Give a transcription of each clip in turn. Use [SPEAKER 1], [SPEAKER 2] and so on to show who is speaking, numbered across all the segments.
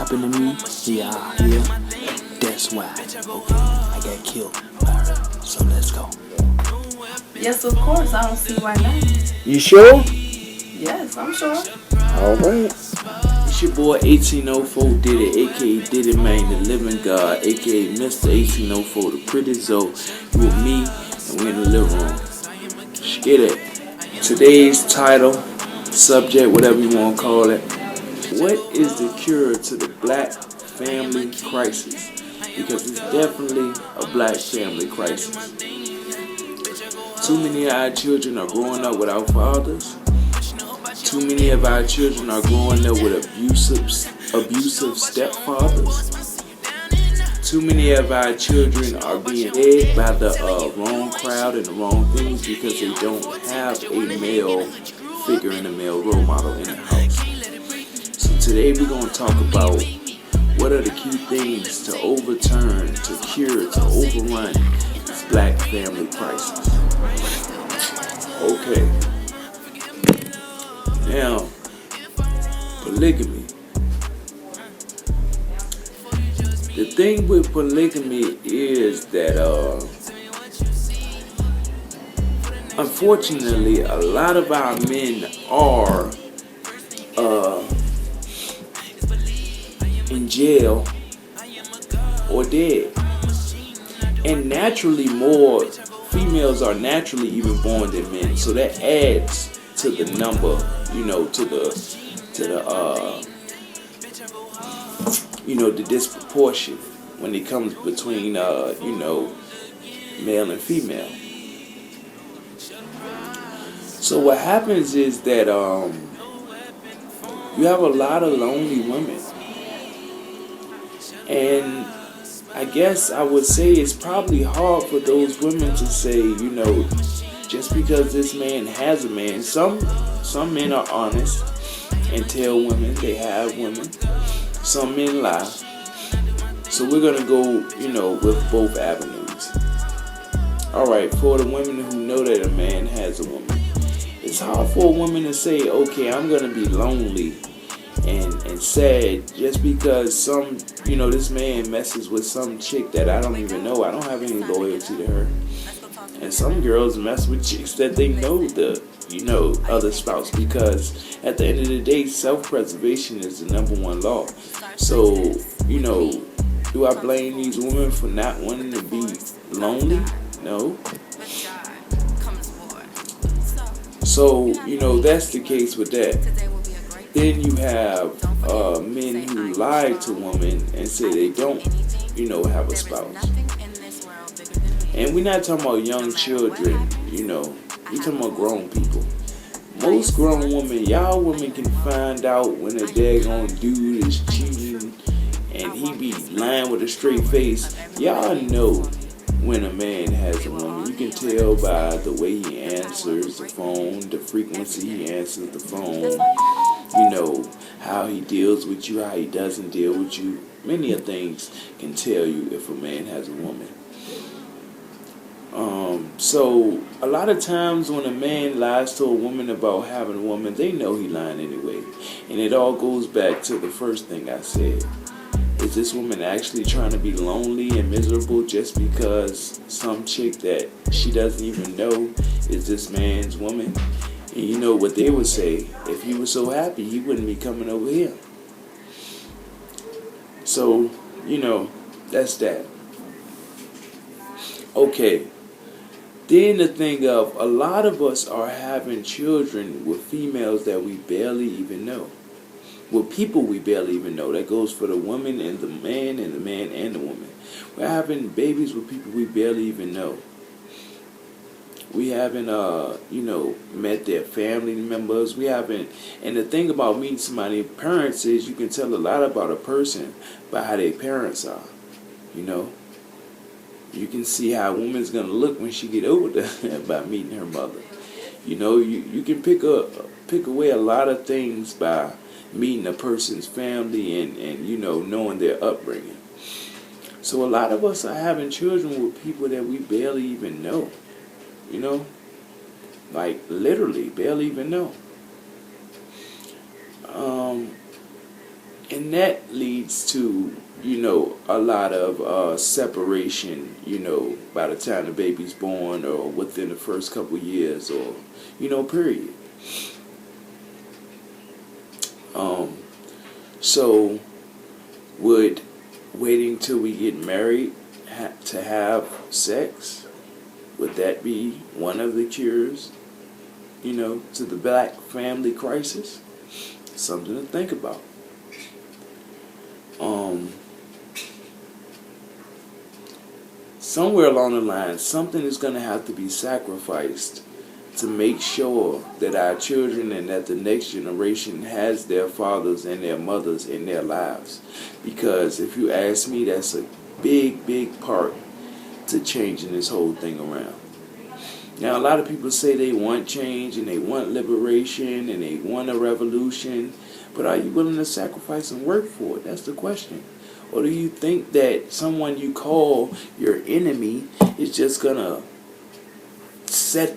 [SPEAKER 1] happened to me here out here, that's why. Okay, I got killed by her. So let's go.
[SPEAKER 2] Yes, of course. I don't see why not.
[SPEAKER 1] You sure?
[SPEAKER 2] Yes, I'm sure.
[SPEAKER 1] Alright. It's your boy 1804 Diddy, aka Diddy Man, the living God, aka Mr. 1804, the pretty Zoe. You with me, and we're in the living room. Let's get it. Today's title, subject, whatever you want to call it. What is the cure to the black family crisis? Because it's definitely a black family crisis. Too many of our children are growing up without fathers. Too many of our children are growing up with abusive stepfathers. Too many of our children are being led by the wrong crowd and the wrong things because they don't have a male figure and a male role model in the house. So today we're going to talk about what are the key things to overturn, to cure, to overrun this black family crisis. Okay. Now, polygamy. The thing with polygamy is that, unfortunately, a lot of our men are in jail or dead. And naturally, more females are naturally even born than men. So that adds to the number, the disproportion when it comes between, male and female. So what happens is that you have a lot of lonely women. And I guess I would say it's probably hard for those women to say, just because this man has a man. Some men are honest and tell women they have women. Some men lie. So we're going to go, with both avenues. Alright, for the women who know that a man has a woman, it's hard for a woman to say, okay, I'm going to be lonely and sad just because this man messes with some chick that I don't even know. I don't have any loyalty to her. And some girls mess with chicks that they know the other spouse, because at the end of the day, self-preservation is the number one law. So, do I blame these women for not wanting to be lonely? No. So, that's the case with that. Then you have men who lie to women and say they don't, have a spouse. And we're not talking about young children, we're talking about grown people. Most grown women, y'all women can find out when a daggone dude is cheating and he be lying with a straight face. Y'all know when a man has a woman. You can tell by the way he answers the phone, the frequency he answers the phone, how he deals with you, how he doesn't deal with you. Many of things can tell you if a man has a woman. So a lot of times when a man lies to a woman about having a woman, they know he lying anyway. And it all goes back to the first thing I said. Is this woman actually trying to be lonely and miserable just because some chick that she doesn't even know is this man's woman? And you know what they would say, if he was so happy, he wouldn't be coming over here. So, that's that. Okay. Then the thing of, a lot of us are having children with females that we barely even know. With people we barely even know. That goes for the woman and the man and the man and the woman. We're having babies with people we barely even know. We haven't, met their family members. We haven't, and the thing about meeting somebody's parents is you can tell a lot about a person by how their parents are, You can see how a woman's going to look when she get older by meeting her mother. You can pick away a lot of things by meeting a person's family and knowing their upbringing. So a lot of us are having children with people that we barely even know. Like literally barely even know. And that leads to, a lot of separation, by the time the baby's born or within the first couple years or, period. So would waiting till we get married to have sex, would that be one of the cures, to the black family crisis? Something to think about. Somewhere along the line, something is going to have to be sacrificed to make sure that our children and that the next generation has their fathers and their mothers in their lives. Because if you ask me, that's a big, big part to changing this whole thing around. Now, a lot of people say they want change and they want liberation and they want a revolution, but are you willing to sacrifice and work for it? That's the question. Or do you think that someone you call your enemy is just going to set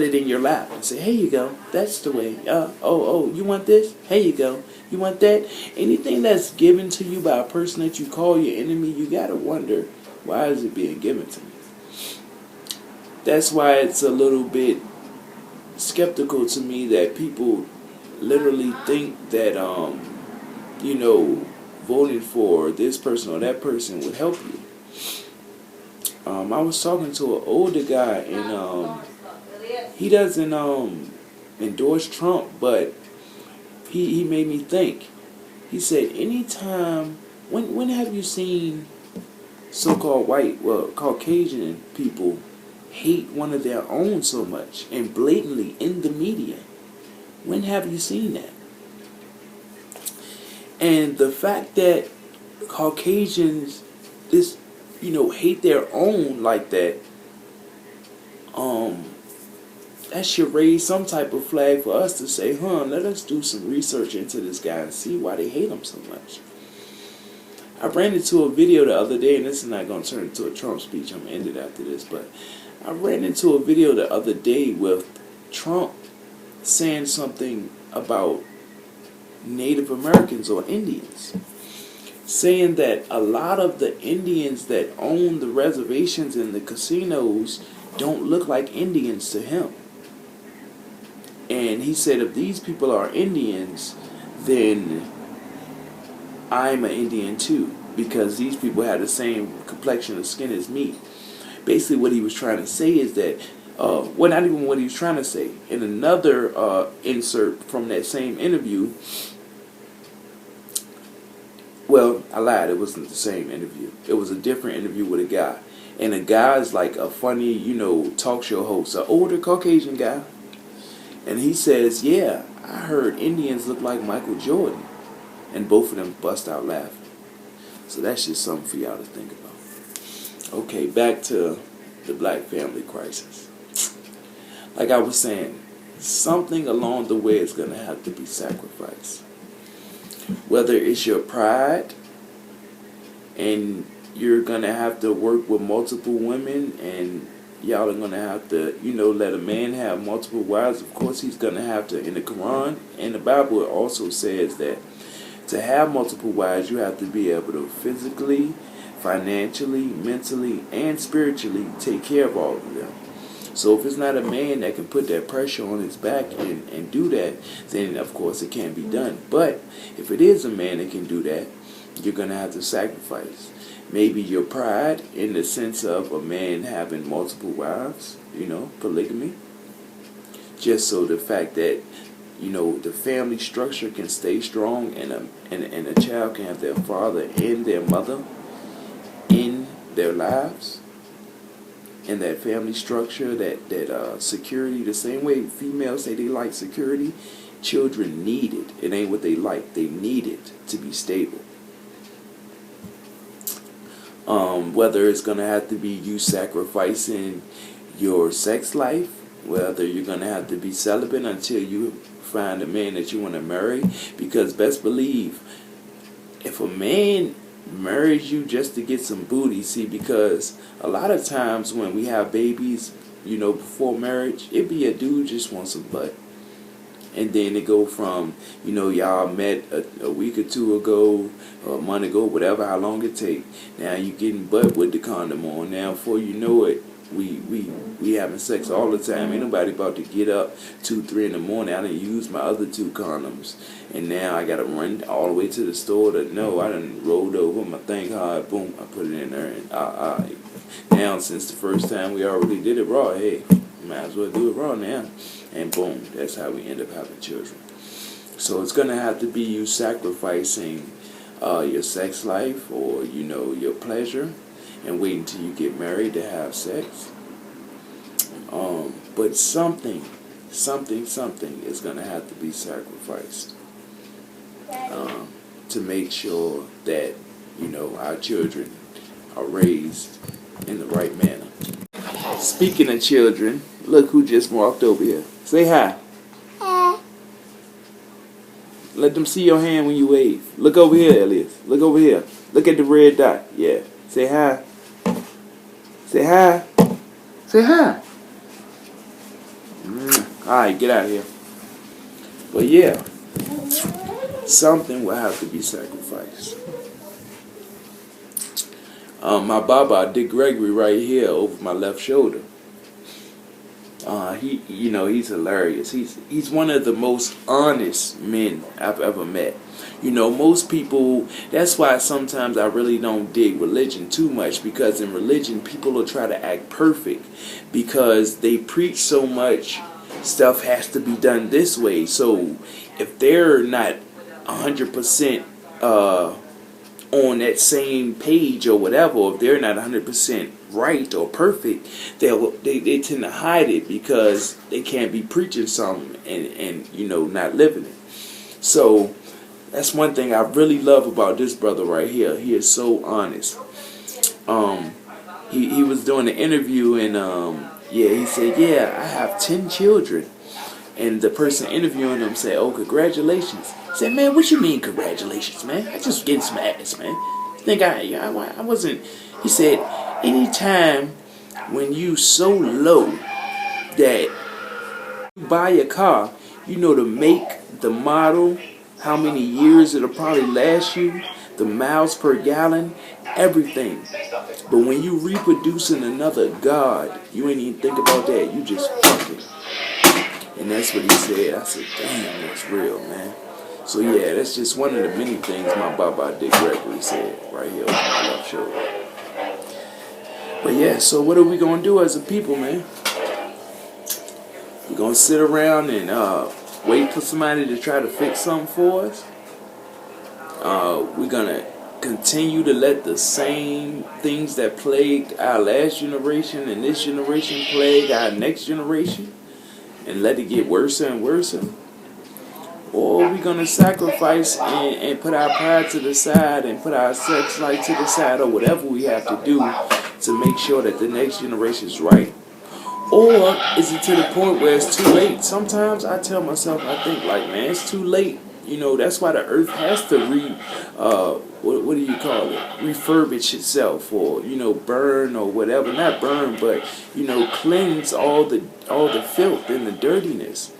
[SPEAKER 1] it in your lap and say, "Here you go, that's the way. You want this? Here you go. You want that?" Anything that's given to you by a person that you call your enemy, you got to wonder, why is it being given to me? That's why it's a little bit skeptical to me that people literally think that, voting for this person or that person would help you. I was talking to an older guy, and he doesn't endorse Trump, but he made me think. He said, anytime, when have you seen so-called Caucasian people hate one of their own so much and blatantly in the media? When have you seen that? And the fact that Caucasians hate their own like that, that should raise some type of flag for us to say, let us do some research into this guy and see why they hate him so much. I ran into a video the other day, and this is not going to turn into a Trump speech. I'm going to end it after this, but I ran into a video the other day with Trump saying something about Native Americans or Indians, saying that a lot of the Indians that own the reservations and the casinos don't look like Indians to him. And he said, if these people are Indians, then I'm an Indian too, because these people have the same complexion of skin as me. Basically what he was trying to say is that, not even what he was trying to say. In another insert from that same interview, well, I lied, it wasn't the same interview. It was a different interview with a guy. And the guy's like a funny, talk show host, an older Caucasian guy. And he says, yeah, I heard Indians look like Michael Jordan. And both of them bust out laughing. So that's just something for y'all to think about. Okay, back to the black family crisis. Like I was saying, something along the way is going to have to be sacrificed. Whether it's your pride, and you're going to have to work with multiple women, and y'all are going to have to, let a man have multiple wives. Of course, he's going to have to. In the Quran and the Bible, it also says that to have multiple wives, you have to be able to physically, financially, mentally, and spiritually take care of all of them. So if it's not a man that can put that pressure on his back and do that, then of course it can't be done. But if it is a man that can do that, you're going to have to sacrifice. Maybe your pride in the sense of a man having multiple wives, polygamy. Just so the fact that, the family structure can stay strong and a child can have their father and their mother in their lives. And that family structure, that security, the same way females say they like security, children need it. It ain't what they like. They need it to be stable. Whether it's going to have to be you sacrificing your sex life, whether you're going to have to be celibate until you find a man that you want to marry. Because best believe, if a man marries you just to get some booty, because a lot of times when we have babies, before marriage, it be a dude just wants some butt. And then it go from, y'all met a week or two ago, or a month ago, whatever, how long it take. Now you getting butt with the condom on. Now before you know it, we having sex all the time. Ain't nobody about to get up 2, 3 in the morning. I done used my other 2 condoms, and now I gotta run all the way to the store to know. I done rolled over my thing hard, boom, I put it in there, and now since the first time we already did it raw, hey, might as well do it raw now, and boom, that's how we end up having children. So it's gonna have to be you sacrificing your sex life, or your pleasure, and waiting till you get married to have sex. But something is gonna have to be sacrificed to make sure that our children are raised in the right manner. Speaking of children, look who just walked over here. Say hi. Let them see your hand when you wave. Look over here, Elias. Look over here. Look at the red dot. Yeah. Say hi. Say hi. Say hi. Alright, get out of here. But yeah, something will have to be sacrificed. My Baba, Dick Gregory, right here over my left shoulder. He's hilarious. He's one of the most honest men I've ever met. Most people, that's why sometimes I really don't dig religion too much, because in religion people will try to act perfect because they preach so much stuff has to be done this way. So if they're not 100% on that same page or whatever, or if they're not 100% right or perfect, they tend to hide it because they can't be preaching something and not living it. So that's one thing I really love about this brother right here. He is so honest. He was doing an interview, and he said, I have 10 children. And the person interviewing him said, oh, congratulations. I said, man, what you mean congratulations, man? I just getting some ass, man. Think I wasn't. He said, anytime when you so low that you buy a car, the make, the model, how many years it'll probably last you, the miles per gallon, everything. But when you reproducing another God, you ain't even think about that. You just fucking. And that's what he said. I said, damn, that's real, man. So yeah, that's just one of the many things my Baba Dick Gregory said right here on my left shoulder. But yeah, so what are we gonna do as a people, man? We're gonna sit around and wait for somebody to try to fix something for us? We're gonna continue to let the same things that plagued our last generation and this generation plague our next generation, and let it get worse and worse? Or are we going to sacrifice and put our pride to the side and put our sex life to the side, or whatever we have to do to make sure that the next generation is right? Or is it to the point where it's too late? Sometimes I tell myself, I think like, man, it's too late. That's why the earth has to what do you call it? Refurbish itself, or burn, or whatever. Not burn, but cleanse all the filth and the dirtiness.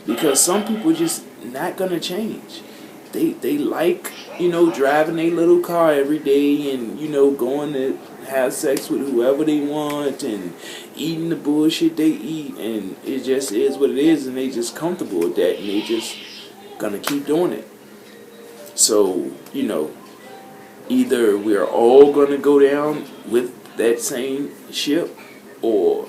[SPEAKER 1] Because some people just not gonna change. They like driving their little car every day, and going to have sex with whoever they want, and eating the bullshit they eat, and it just is what it is, and they just comfortable with that, and they just gonna keep doing it. So either we're all gonna go down with that same ship, or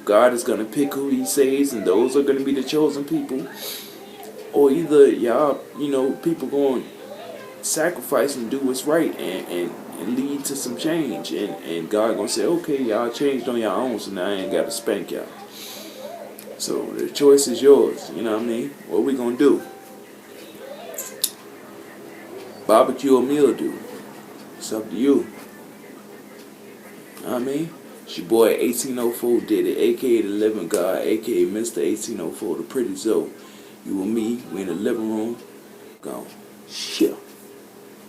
[SPEAKER 1] God is gonna pick who He says, and those are gonna be the chosen people. Or either y'all, people going to sacrifice and do what's right, and lead to some change, and God gonna say, okay, y'all changed on your own, so now I ain't got to spank y'all. So the choice is yours. You know what I mean? What we gonna do? Barbecue or meal do? It's up to you. You know what I mean? It's your boy 1804 Diddy, aka the Living God, aka Mr. 1804, the Pretty Zoe. You and me, we in the living room. Gone. Shit.